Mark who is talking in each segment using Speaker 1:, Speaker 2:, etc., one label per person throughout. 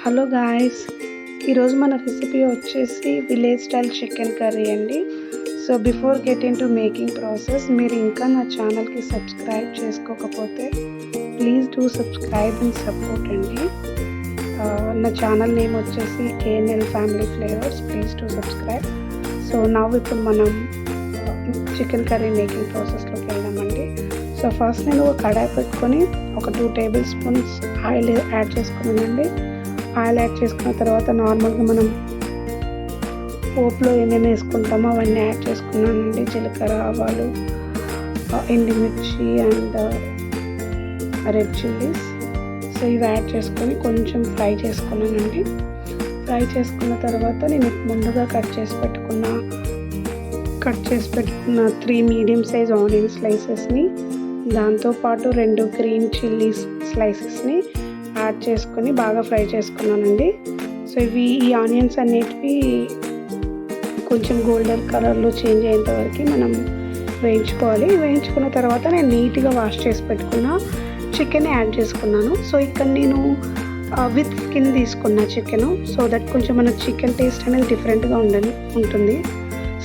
Speaker 1: Hello guys, ఈరోజు మన recipe వచ్చేసి విలేజ్ స్టైల్ చికెన్ కర్రీ అండి. So before get in to making process, మీరు ఇంకా నా ఛానల్కి సబ్స్క్రైబ్ చేసుకోకపోతే please do subscribe and support అండి. నా ఛానల్ నేమ్ వచ్చేసి KNL family flavours. Please do subscribe. So ఇప్పుడు మనం చికెన్ కర్రీ మేకింగ్ ప్రాసెస్లోకి వెళ్దామండి. సో ఫస్ట్ నేను ఒక కడాయి పెట్టుకొని ఒక 2 టేబుల్ స్పూన్స్ ఆయిల్ యాడ్ చేసుకున్నానండి. ఆయిల్ యాడ్ చేసుకున్న తర్వాత నార్మల్గా మనం పోపులో ఏమేమి వేసుకుంటామో అవన్నీ యాడ్ చేసుకున్నానండి. జీలకర్ర, ఆవాలు, ఎండుమిర్చి అండ్ రెడ్ చిల్లీస్. సో ఇవి యాడ్ చేసుకొని కొంచెం ఫ్రై చేసుకున్నానండి. ఫ్రై చేసుకున్న తర్వాత నేను ముందుగా కట్ చేసి పెట్టుకున్న 3 మీడియం సైజ్ ఆనియన్ స్లైసెస్ని, దాంతోపాటు 2 గ్రీన్ చిల్లీస్ స్లైసెస్ని యాడ్ చేసుకొని బాగా ఫ్రై చేసుకున్నానండి. సో ఈ ఆనియన్స్ అన్నిటివి కొంచెం గోల్డెన్ కలర్లో చేంజ్ అయ్యేంత వరకు మనం వేయించుకోవాలి. వేయించుకున్న తర్వాత నేను నీట్గా వాష్ చేసి పెట్టుకున్న చికెన్ యాడ్ చేసుకున్నాను. సో ఇక్కడ నేను విత్ స్కిన్ తీసుకున్న చికెను, సో దట్ కొంచెం మన చికెన్ టేస్ట్ అనేది డిఫరెంట్గా ఉంటుంది.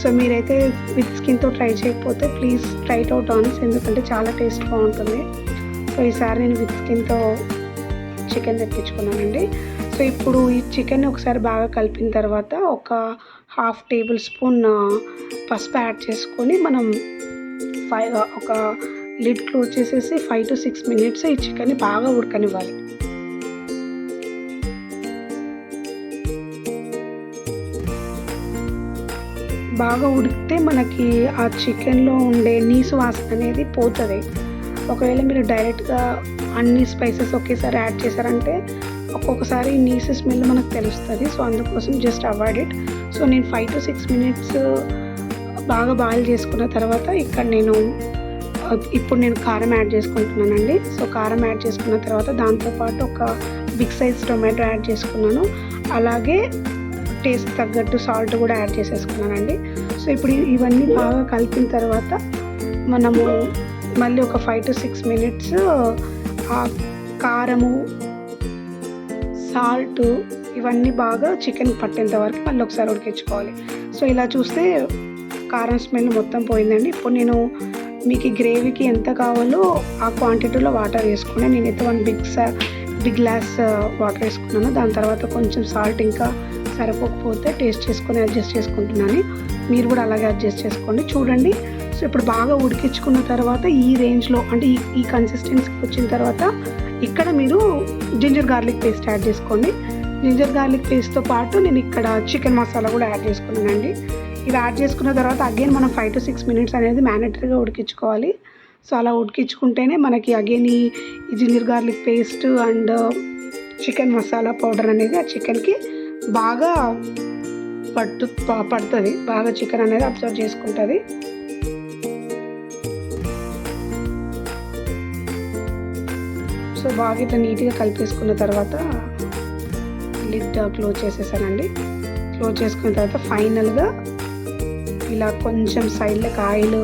Speaker 1: సో మీరైతే విత్ స్కిన్తో ట్రై చేయకపోతే ప్లీజ్ ట్రై ఇట్ అవుట్ ఆన్స్, ఎందుకంటే చాలా టేస్ట్ బాగుంటుంది. సో ఈసారి నేను విత్ స్కిన్తో చికెన్ తెప్పించుకున్నానండి. సో ఇప్పుడు ఈ చికెన్ ఒకసారి బాగా కలిపిన తర్వాత ఒక 1/2 టేబుల్ స్పూన్ పసుపు యాడ్ చేసుకొని మనం ఒక లిడ్ క్లోజ్ చేసేసి 5 to 6 మినిట్స్ ఈ చికెన్ని బాగా ఉడకనివ్వాలి. బాగా ఉడికితే మనకి ఆ చికెన్లో ఉండే నీసు వాసన అనేది పోతుంది. ఒకవేళ మీరు డైరెక్ట్గా అన్ని స్పైసెస్ ఒకేసారి యాడ్ చేశారంటే ఒక్కొక్కసారి నీసు స్మెల్ మనకు తెలుస్తుంది. సో అందుకోసం జస్ట్ అవాయిడ్ ఇట్. సో నేను 5 to 6 మినిట్స్ బాగా బాయిల్ చేసుకున్న తర్వాత ఇప్పుడు నేను కారం యాడ్ చేసుకుంటున్నానండి. సో కారం యాడ్ చేసుకున్న తర్వాత దాంతోపాటు ఒక బిగ్ సైజ్ టొమాటో యాడ్ చేసుకున్నాను. అలాగే టేస్ట్ తగ్గట్టు సాల్ట్ కూడా యాడ్ చేసేసుకున్నానండి. సో ఇప్పుడు ఇవన్నీ బాగా కలిపిన తర్వాత మనము మళ్ళీ ఒక 5 to 6 మినిట్స్ ఆ కారము, సాల్ట్ ఇవన్నీ బాగా చికెన్ పట్టేంత వరకు మళ్ళీ ఒకసారి ఉడికించుకోవాలి. సో ఇలా చూస్తే కారం స్మెల్ మొత్తం పోయిందండి. ఇప్పుడు నేను మీకు ఈ గ్రేవీకి ఎంత కావాలో ఆ క్వాంటిటీలో వాటర్ వేసుకుని, నేనైతే 1 బిగ్ గ్లాస్ వాటర్ వేసుకున్నాను. దాని తర్వాత కొంచెం సాల్ట్ ఇంకా సరిపోకపోతే టేస్ట్ చేసుకొని అడ్జస్ట్ చేసుకుంటున్నాను. మీరు కూడా అలాగే అడ్జస్ట్ చేసుకోండి. చూడండి. సో ఇప్పుడు బాగా ఉడికించుకున్న తర్వాత ఈ రేంజ్లో అంటే ఈ కన్సిస్టెన్సీకి వచ్చిన తర్వాత ఇక్కడ మీరు జింజర్ గార్లిక్ పేస్ట్ యాడ్ చేసుకోండి. జింజర్ గార్లిక్ పేస్ట్తో పాటు నేను ఇక్కడ చికెన్ మసాలా కూడా యాడ్ చేసుకున్నానండి. ఇది యాడ్ చేసుకున్న తర్వాత అగైన్ మనం 5 to 6 మినిట్స్ అనేది మ్యాండేటరీగా ఉడికించుకోవాలి. సో అలా ఉడికించుకుంటేనే మనకి అగైన్ ఈ ginger garlic paste and chicken masala powder అనేది ఆ చికెన్కి బాగా పడుతుంది. బాగా చికెన్ అనేది అబ్జర్వ్ చేసుకుంటుంది. సో బాగా ఇట్లా నీట్గా కలిపేసుకున్న తర్వాత లిడ్ క్లోజ్ చేసేసానండి. క్లోజ్ చేసుకున్న తర్వాత ఫైనల్గా ఇలా కొంచెం సైడ్లకు ఆయిల్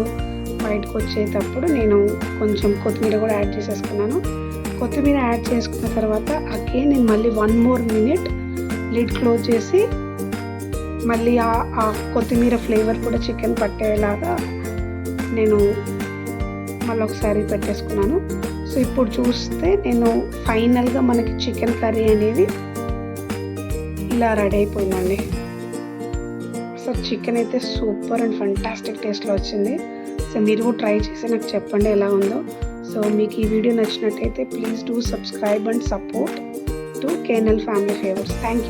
Speaker 1: బయటకు వచ్చేటప్పుడు నేను కొంచెం కొత్తిమీర కూడా యాడ్ చేసేసుకున్నాను. కొత్తిమీర యాడ్ చేసుకున్న తర్వాత అగైన్ నేను మళ్ళీ 1 more minute లిడ్ క్లోజ్ చేసి మళ్ళీ ఆ కొత్తిమీర ఫ్లేవర్ కూడా చికెన్ పట్టేలాగా నేను మళ్ళీ ఒకసారి పెట్టేసుకున్నాను. సో ఇప్పుడు చూస్తే నేను ఫైనల్గా మనకి చికెన్ కర్రీ అనేది ఇలా రెడీ అయిపోయిందండి. సో చికెన్ అయితే సూపర్ అండ్ ఫంటాస్టిక్ టేస్ట్లో వచ్చింది. సో మీరు కూడా ట్రై చేసి నాకు చెప్పండి ఎలా ఉందో. సో మీకు ఈ వీడియో నచ్చినట్టయితే please do subscribe and support to KNL family flavours. Thank you.